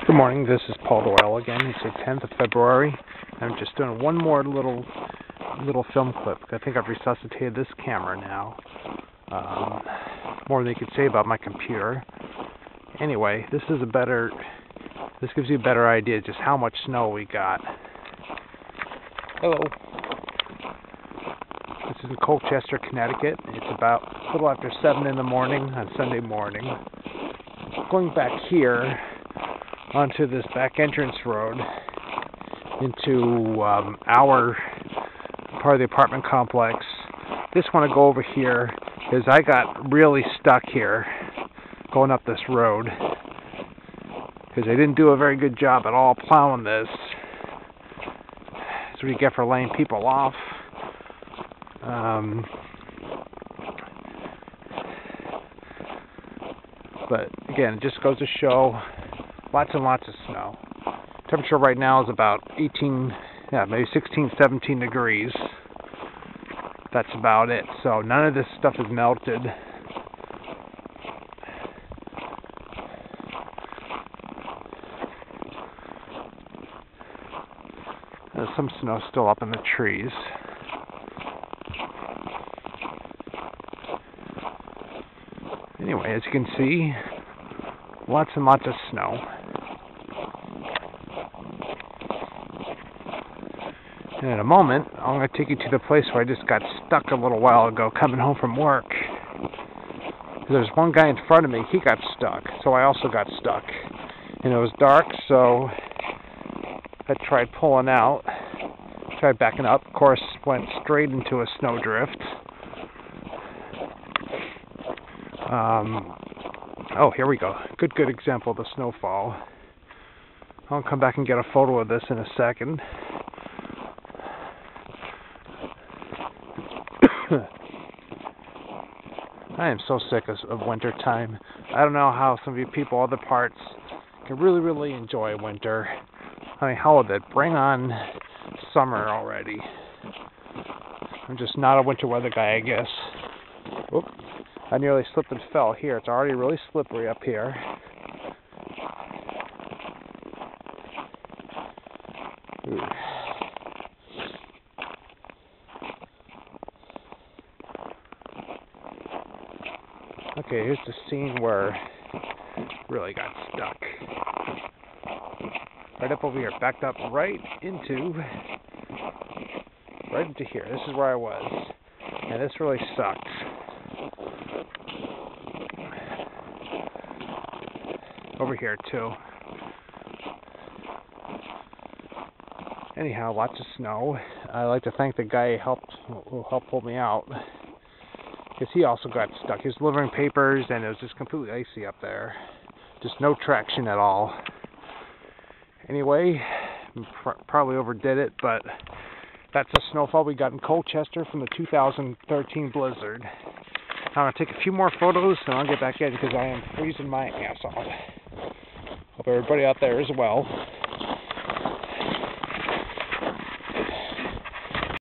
Good morning, this is Paul Doyle again. It's the 10th of February. I'm just doing one more little film clip. I think I've resuscitated this camera now. More than you could say about my computer. Anyway, this gives you a better idea just how much snow we got. Hello. This is in Colchester, Connecticut. It's about a little after 7 in the morning on Sunday morning. Going back here onto this back entrance road into our part of the apartment complex. Just want to go over here because I got really stuck here going up this road because they didn't do a very good job at all plowing this. That's what you get for laying people off. But again, it just goes to show lots and lots of snow. Temperature right now is about 18, maybe 16, 17 degrees. That's about it. So none of this stuff is melted. There's some snow still up in the trees. Anyway, as you can see, lots and lots of snow. And in a moment, I'm going to take you to the place where I just got stuck a little while ago coming home from work. There's one guy in front of me, he got stuck, so I also got stuck. And it was dark, so I tried pulling out, tried backing up, of course went straight into a snowdrift. Oh, here we go. Good example of the snowfall. I'll come back and get a photo of this in a second. I am so sick of winter time. I don't know how some of you people, other parts, can really enjoy winter. I mean, hell with it. Bring on summer already. I'm just not a winter weather guy, I guess. Oop. I nearly slipped and fell here. It's already really slippery up here. Ooh. Okay, here's the scene where I really got stuck. Right up over here, backed up right into here. This is where I was. And this really sucked. Over here too. Anyhow, lots of snow. I'd like to thank the guy who helped pull me out, because he also got stuck. He was delivering papers and it was just completely icy up there. Just no traction at all. Anyway, probably overdid it, but that's the snowfall we got in Colchester from the 2013 blizzard. I'm going to take a few more photos and I'll get back in because I am freezing my ass off. Hope everybody out there is well.